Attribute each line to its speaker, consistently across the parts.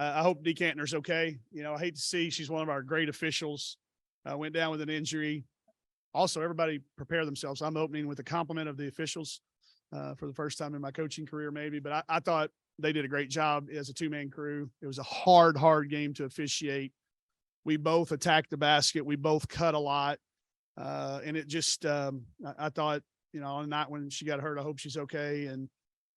Speaker 1: I hope Dee Cantner's okay. You know, I hate to see she's one of our great officials. Went down with an injury. Also, everybody prepare themselves. I'm opening with a compliment of the officials for the first time in my coaching career, maybe. But I thought they did a great job as a two-man crew. It was a hard game to officiate. We both attacked the basket. We both cut a lot. And it just, I thought, you know, on the night when she got hurt, I hope she's okay. And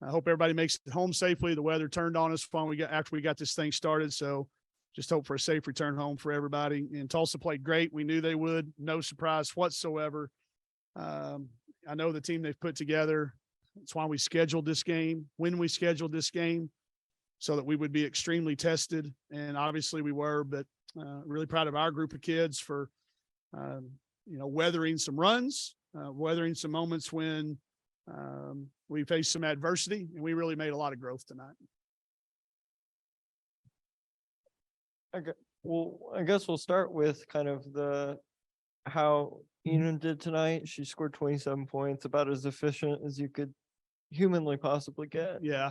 Speaker 1: I hope everybody makes it home safely. The weather turned on us after we got this thing started. So just hope for a safe return home for everybody. And Tulsa played great. We knew they would. No surprise whatsoever. I know the team they've put together. That's why we scheduled this game, when we scheduled this game, so that we would be extremely tested. And obviously we were, but really proud of our group of kids for, you know, weathering some runs, weathering some moments when we faced some adversity, and we really made a lot of growth tonight.
Speaker 2: Okay. Well, I guess we'll start with kind of how Enid did tonight. She scored 27 points, about as efficient as you could humanly possibly get.
Speaker 1: Yeah.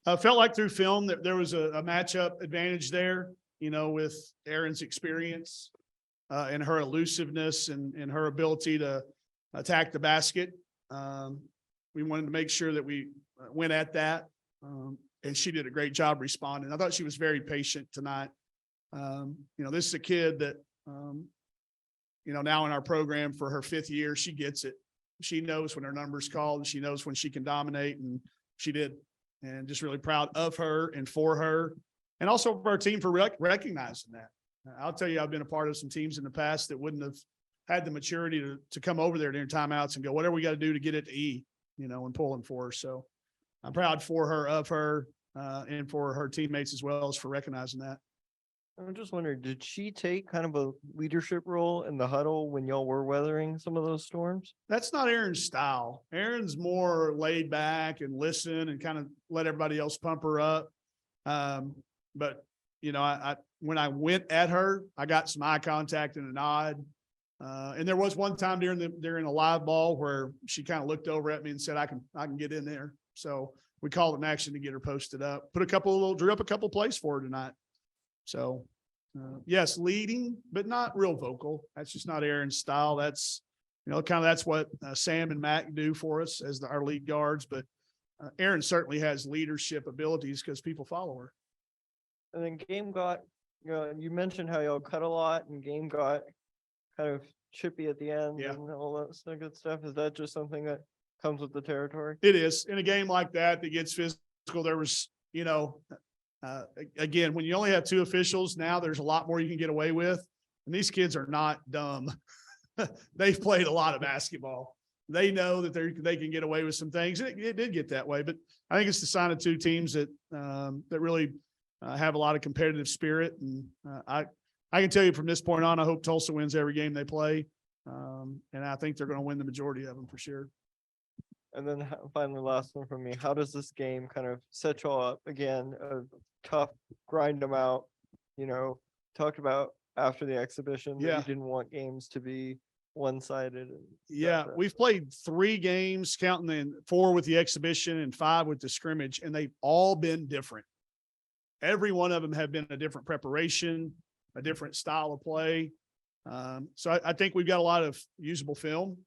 Speaker 1: I felt like through film that there was a matchup advantage there, you know, with Erin's experience and her elusiveness and her ability to attack the basket. We wanted to make sure that we went at that. And she did a great job responding. I thought she was very patient tonight. You know, this is a kid that, you know, now in our program for her 5th year, she gets it. She knows when her number's called, and she knows when she can dominate, and she did. And just really proud of her and for her, and also for our team for recognizing that. I'll tell you, I've been a part of some teams in the past that wouldn't have had the maturity to come over there during timeouts and go, whatever we got to do to get it to E, you know, and pulling for her. So I'm proud for her, of her, and for her teammates as well as for recognizing that.
Speaker 2: I'm just wondering, did she take kind of a leadership role in the huddle when y'all were weathering some of those storms?
Speaker 1: That's not Erin's style. Erin's more laid back and listen and kind of let everybody else pump her up. But you know, I when I went at her, I got some eye contact and a nod. And there was one time during a live ball where she kind of looked over at me and said, I can get in there. So we called an action to get her posted up, drew up a couple plays for her tonight. So, yes, leading, but not real vocal. That's just not Erin's style. That's, you know, kind of that's what Sam and Mac do for us as our lead guards. But Erin certainly has leadership abilities because people follow her.
Speaker 2: And then game got, you know, you mentioned how y'all cut a lot, and game got kind of chippy at the end.
Speaker 1: Yeah.
Speaker 2: And all that good stuff. Is that just something that comes with the territory?
Speaker 1: It is. In a game like that gets physical, there was, you know, again, when you only have 2 officials, now there's a lot more you can get away with. And these kids are not dumb. They've played a lot of basketball. They know that they can get away with some things. It did get that way, but I think it's the sign of 2 teams that really have a lot of competitive spirit. And I can tell you from this point on, I hope Tulsa wins every game they play. And I think they're going to win the majority of them for sure.
Speaker 2: And then finally, last one from me. How does this game kind of set y'all up again? Tough, grind them out. You know, talked about after the exhibition that
Speaker 1: Yeah.
Speaker 2: you didn't want games to be one-sided.
Speaker 1: Yeah, we've played 3 games, counting in 4 with the exhibition and 5 with the scrimmage, and they've all been different. Every one of them have been a different preparation, a different style of play. So I think we've got a lot of usable film.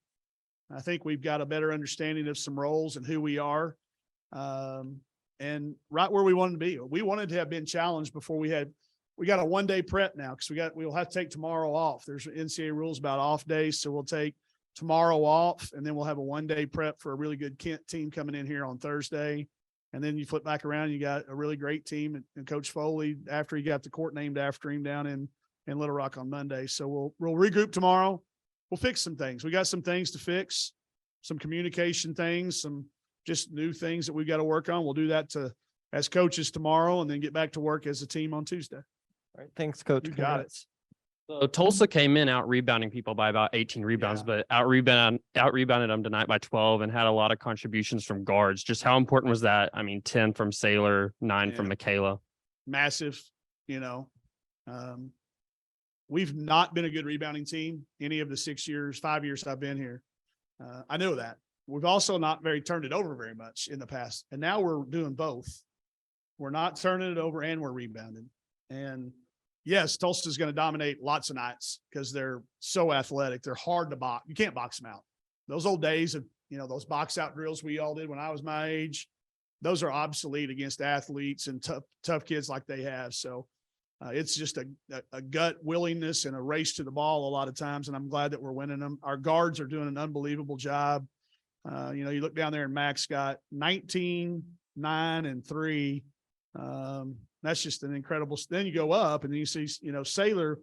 Speaker 1: I think we've got a better understanding of some roles and who we are. And right where we wanted to be. We wanted to have been challenged before we got a 1-day prep now because we'll have to take tomorrow off. There's NCAA rules about off days. So we'll take tomorrow off, and then we'll have a 1-day prep for a really good Kent team coming in here on Thursday. And then you flip back around, you got a really great team and Coach Foley after he got the court named after him down in Little Rock on Monday. So we'll regroup tomorrow. We'll fix some things. We got some things to fix, some communication things, some just new things that we've got to work on. We'll do that as coaches tomorrow, and then get back to work as a team on Tuesday.
Speaker 2: All right. Thanks, Coach.
Speaker 1: You got it.
Speaker 3: So Tulsa came in out rebounding people by about 18 rebounds, but out rebounded them tonight by 12 and had a lot of contributions from guards. Just how important was that? I mean, 10 from Saylor, 9 from Michaela.
Speaker 1: Massive, you know. We've not been a good rebounding team any of the 5 years I've been here. I know that. We've also not turned it over very much in the past. And now we're doing both. We're not turning it over and we're rebounding. And yes, Tulsa's going to dominate lots of nights because they're so athletic. They're hard to box. You can't box them out. Those old days of, those box out drills we all did when I was my age, those are obsolete against athletes and tough kids like they have. So it's just a gut willingness and a race to the ball a lot of times. And I'm glad that we're winning them. Our guards are doing an unbelievable job. You look down there and Max got 19, 9, and 3. That's just an incredible. Then you go up and then you see, Sailor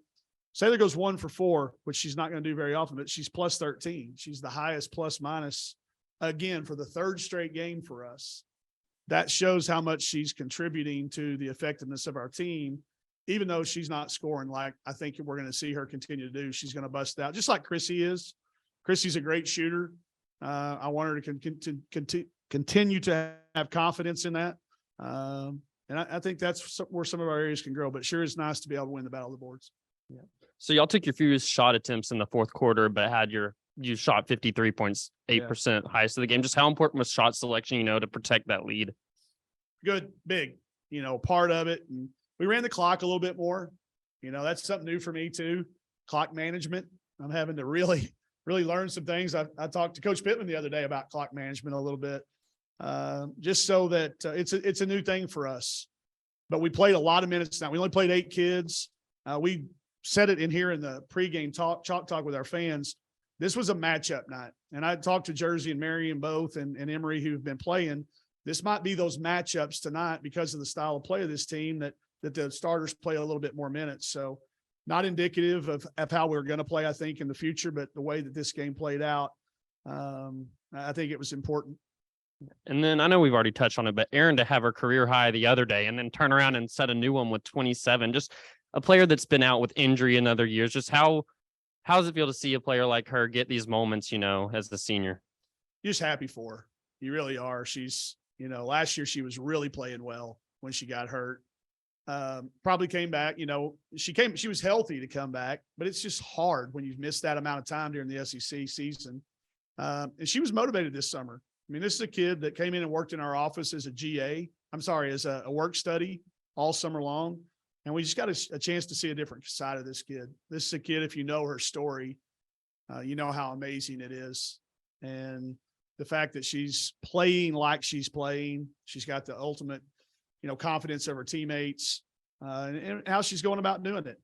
Speaker 1: goes 1 for 4, which she's not going to do very often, but she's plus 13. She's the highest plus minus again for the 3rd straight game for us. That shows how much she's contributing to the effectiveness of our team, even though she's not scoring like I think we're going to see her continue to do. She's going to bust out just like Chrissy is. Chrissy's a great shooter. I want her to continue to have confidence in that. And I think that's where some of our areas can grow, but sure is nice to be able to win the battle of the boards.
Speaker 3: Yeah. So y'all took your few shot attempts in the 4th quarter, but you shot 53.8% highest of the game. Just how important was shot selection, to protect that lead?
Speaker 1: Good, big, part of it. And we ran the clock a little bit more. That's something new for me too. Clock management. I'm having to really learn some things. I talked to Coach Pittman the other day about clock management a little bit. Just so that it's a new thing for us, but we played a lot of minutes now. We only played 8 kids. We said it in here in the pregame chalk talk with our fans. This was a matchup night. And I talked to Jersey and Marion both and Emory who've been playing. This might be those matchups tonight because of the style of play of this team that the starters play a little bit more minutes. So not indicative of how we're going to play, I think, in the future, but the way that this game played out, I think it was important.
Speaker 3: And then I know we've already touched on it, but Erin to have her career high the other day and then turn around and set a new one with 27, just a player that's been out with injury in other years. Just how does it feel to see a player like her get these moments, as the senior?
Speaker 1: You're just happy for her. You really are. She's, last year she was really playing well when she got hurt. Probably came back, she was healthy to come back, but it's just hard when you miss that amount of time during the SEC season. And she was motivated this summer. I mean, this is a kid that came in and worked in our office as as a work study all summer long. And we just got a chance to see a different side of this kid. This is a kid, if you know her story, you know how amazing it is. And the fact that she's playing like she's playing, she's got the ultimate, confidence of her teammates, and how she's going about doing it.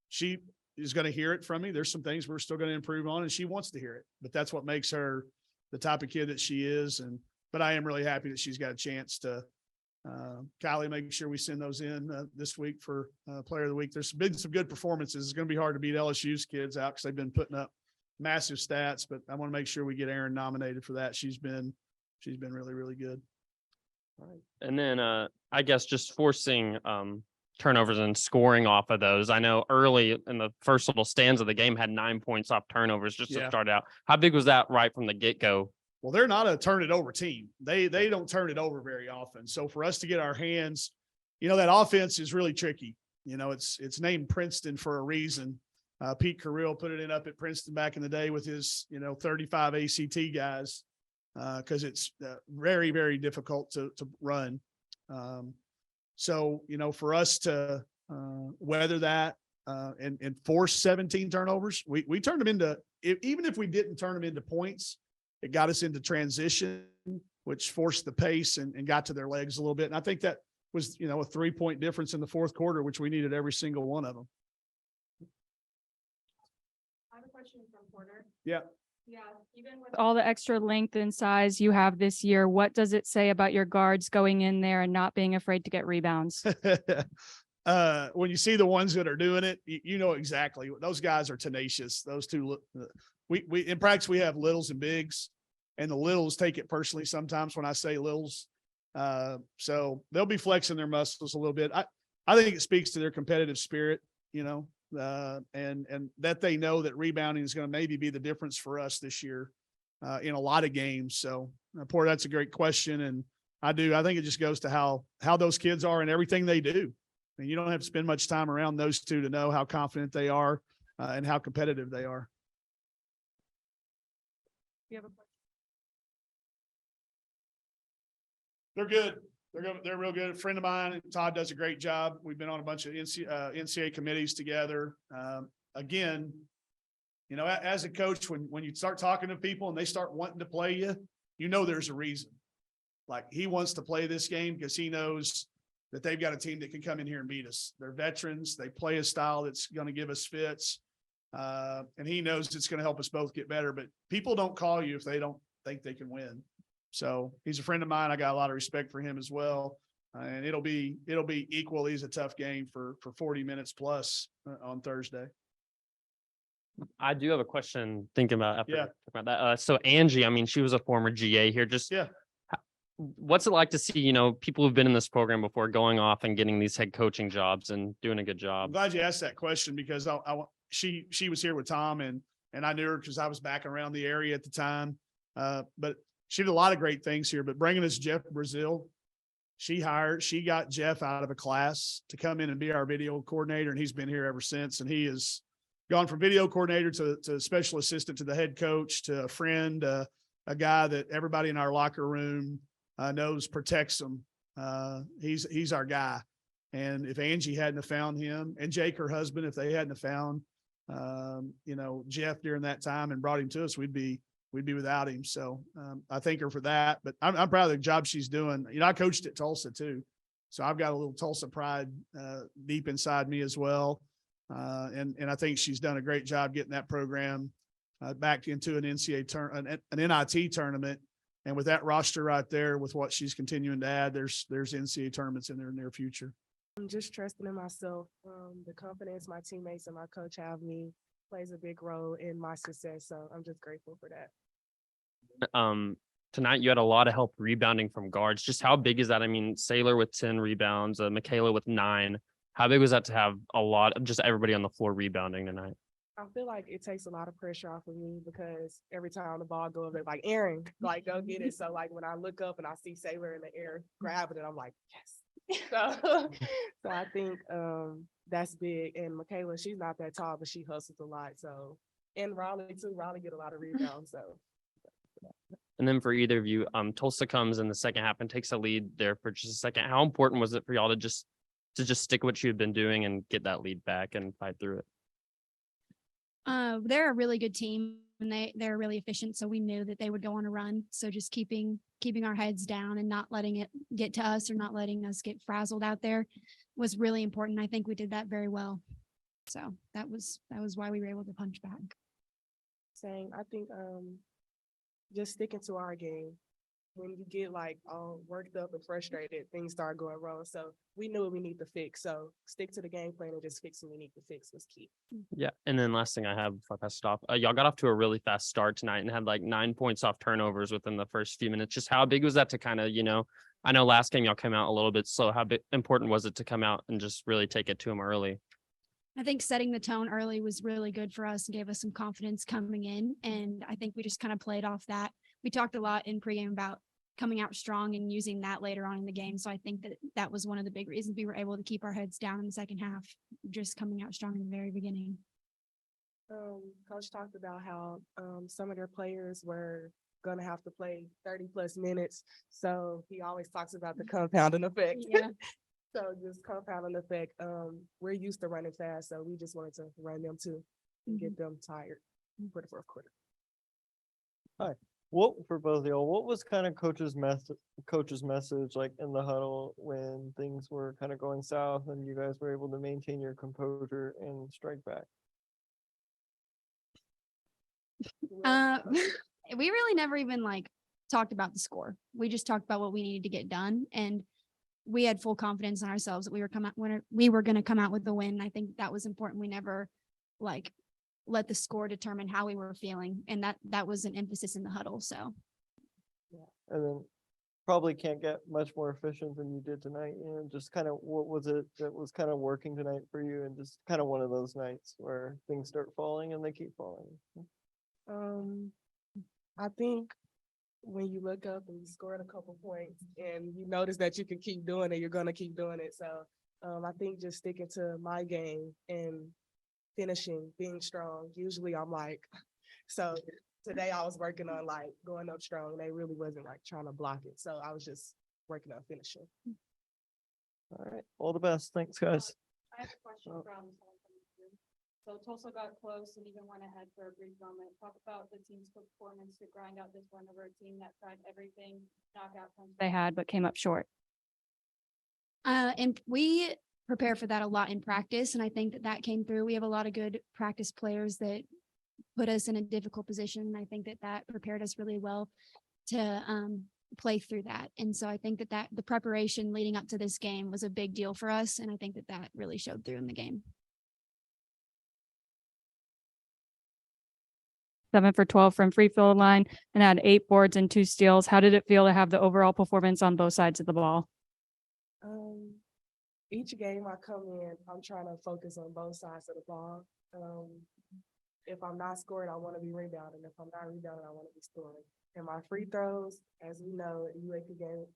Speaker 1: She is going to hear it from me. There's some things we're still going to improve on, and she wants to hear it, but that's what makes her the type of kid that she is. But I am really happy that she's got a chance to, Kylie, make sure we send those in this week for player of the week. There's been some good performances. It's going to be hard to beat LSU's kids out because they've been putting up massive stats, but I want to make sure we get Erin nominated for that. She's been really, really good.
Speaker 3: All right. And then I guess just forcing turnovers and scoring off of those. I know early in the first little stanza of the game had 9 points off turnovers just to start out. How big was that right from the get-go?
Speaker 1: Well, they're not a turn it over team. They don't turn it over very often. So for us to get our hands, that offense is really tricky. It's named Princeton for a reason. Pete Carrill put it up at Princeton back in the day with his, 35 ACT guys, because it's very, very difficult to run. So, for us to weather that and force 17 turnovers, we turned them into, even if we didn't turn them into points, it got us into transition, which forced the pace and got to their legs a little bit. And I think that was, a 3-point difference in the 4th quarter, which we needed every single one of them.
Speaker 4: I have a question from Porter.
Speaker 1: Yeah.
Speaker 4: Yeah, even with all the extra length and size you have this year, what does it say about your guards going in there and not being afraid to get rebounds?
Speaker 1: When you see the ones that are doing it, you know exactly. Those guys are tenacious. Those two, we in practice, we have littles and bigs, and the littles take it personally sometimes when I say littles. So they'll be flexing their muscles a little bit. I think it speaks to their competitive spirit, and that they know that rebounding is going to maybe be the difference for us this year in a lot of games. So, Porter, that's a great question. And I think it just goes to how those kids are and everything they do. I mean, you don't have to spend much time around those two to know how confident they are and how competitive they are.
Speaker 4: You have a question?
Speaker 1: They're good. They're real good. A friend of mine, Todd, does a great job. We've been on a bunch of NCAA committees together. Again, you know, as a coach, when you start talking to people and they start wanting to play you, you know, there's a reason. Like he wants to play this game because he knows that they've got a team that can come in here and beat us. They're veterans. They play a style that's going to give us fits. And he knows it's going to help us both get better, but people don't call you if they don't think they can win. So he's a friend of mine. I got a lot of respect for him as well. And it'll be equally as a tough game for 40 minutes plus on Thursday.
Speaker 3: I do have a question thinking about after
Speaker 1: Yeah.
Speaker 3: talking about that. So Angie, I mean, she was a former GA here. Just
Speaker 1: Yeah.
Speaker 3: What's it like to see, you know, people who've been in this program before going off and getting these head coaching jobs and doing a good
Speaker 1: I'm
Speaker 3: job?
Speaker 1: glad you asked that question because she was here with Tom and I knew her because I was back around the area at the time. But she did a lot of great things here, but bringing us Jeff Brazil, she got Jeff out of a class to come in and be our video coordinator. And he's been here ever since. And he has gone from video coordinator to special assistant to the head coach, to a friend, a guy that everybody in our locker room knows protects them. He's our guy. And if Angie hadn't have found him, and Jake, her husband, if they hadn't have found, you know, Jeff during that time and brought him to us, we'd be without him. So I thank her for that. But I'm proud of the job she's doing. You know, I coached at Tulsa too, so I've got a little Tulsa pride deep inside me as well. And I think she's done a great job getting that program back into an NCAA an NIT tournament. And with that roster right there, with what she's continuing to add, there's NCAA tournaments in their near future.
Speaker 5: I'm just trusting in myself. The confidence my teammates and my coach have me plays a big role in my success. So I'm just grateful for that.
Speaker 3: Tonight you had a lot of help rebounding from guards. Just how big is that? I mean, Saylor with 10 rebounds, Michaela with 9. How big was that to have a lot of just everybody on the floor rebounding tonight?
Speaker 5: I feel like it takes a lot of pressure off of me because every time the ball goes up, they're like, Aaron, like, go get it. So like when I look up and I see Saylor in the air grabbing it, I'm like, yes. So I think that's big. And Michaela, she's not that tall, but she hustles a lot. So, and Raleigh too. Raleigh get a lot of rebounds. So.
Speaker 3: And then for either of you, Tulsa comes in the second half and takes a lead there for just a second. How important was it for y'all to just stick what you had been doing and get that lead back and fight through it?
Speaker 6: They're a really good team and they're really efficient. So we knew that they would go on a run. So just keeping our heads down and not letting it get to us or not letting us get frazzled out there was really important. I think we did that very well. So that was why we were able to punch back.
Speaker 5: Same. I think just sticking to our game. When you get like all worked up and frustrated, things start going wrong. So we knew what we need to fix. So stick to the game plan and just fix what we need to fix was key.
Speaker 3: Yeah. And then last thing I have before I pass it off, y'all got off to a really fast start tonight and had like 9 points off turnovers within the first few minutes. Just how big was that to kind of, you know, I know last game y'all came out a little bit slow. How important was it to come out and just really take it to them early?
Speaker 6: I think setting the tone early was really good for us and gave us some confidence coming in. And I think we just kind of played off that. We talked a lot in pregame about coming out strong and using that later on in the game. So I think that was one of the big reasons we were able to keep our heads down in the second half, just coming out strong in the very beginning.
Speaker 5: Coach talked about how some of their players were going to have to play 30 plus minutes. So he always talks about the compounding effect.
Speaker 6: Yeah.
Speaker 5: So just compounding effect. We're used to running fast. So we just wanted to run them too and get them tired for the fourth quarter.
Speaker 2: Hi. What for both of y'all? What was kind of coach's message like in the huddle when things were kind of going south and you guys were able to maintain your composure and strike back?
Speaker 6: We really never even talked about the score. We just talked about what we needed to get done, and we had full confidence in ourselves that we were going to come out with the win. I think that was important. We never let the score determine how we were feeling, and that was an emphasis in the huddle. So,
Speaker 2: yeah, and then probably can't get much more efficient than you did tonight. And just kind of what was it that was kind of working tonight for you, and just kind of one of those nights where things start falling and they keep falling.
Speaker 5: I think when you look up and you scored a couple points and you notice that you can keep doing it, you're going to keep doing it. So I think just sticking to my game and finishing, being strong. Usually I'm so today I was working on going up strong. They really wasn't trying to block it. So I was just working on finishing.
Speaker 2: All right, all the best. Thanks, guys.
Speaker 4: I have a question
Speaker 2: Oh.
Speaker 4: from someone coming through. So Tulsa got close and even went ahead for a brief moment. Talk about the team's performance to grind out this one over a team that tried everything knockout punch they had, but came up short.
Speaker 6: And we prepare for that a lot in practice, and I think that that came through. We have a lot of good practice players that put us in a difficult position, and I think that that prepared us really well to play through that. And so I think that the preparation leading up to this game was a big deal for us, and I think that that really showed through in the game.
Speaker 4: 7 for 12 from free throw line and had 8 boards and 2 steals. How did it feel to have the overall performance on both sides of the ball?
Speaker 5: Each game I come in, I'm trying to focus on both sides of the ball. If I'm not scoring, I want to be rebounding. If I'm not rebounding, I want to be scoring. And my free throws, as we know, the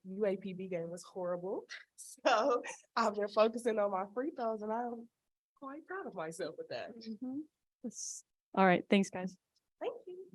Speaker 5: UAPB game was horrible. So I've been focusing on my free throws, and I'm quite proud of myself with that.
Speaker 4: All right. Thanks, guys.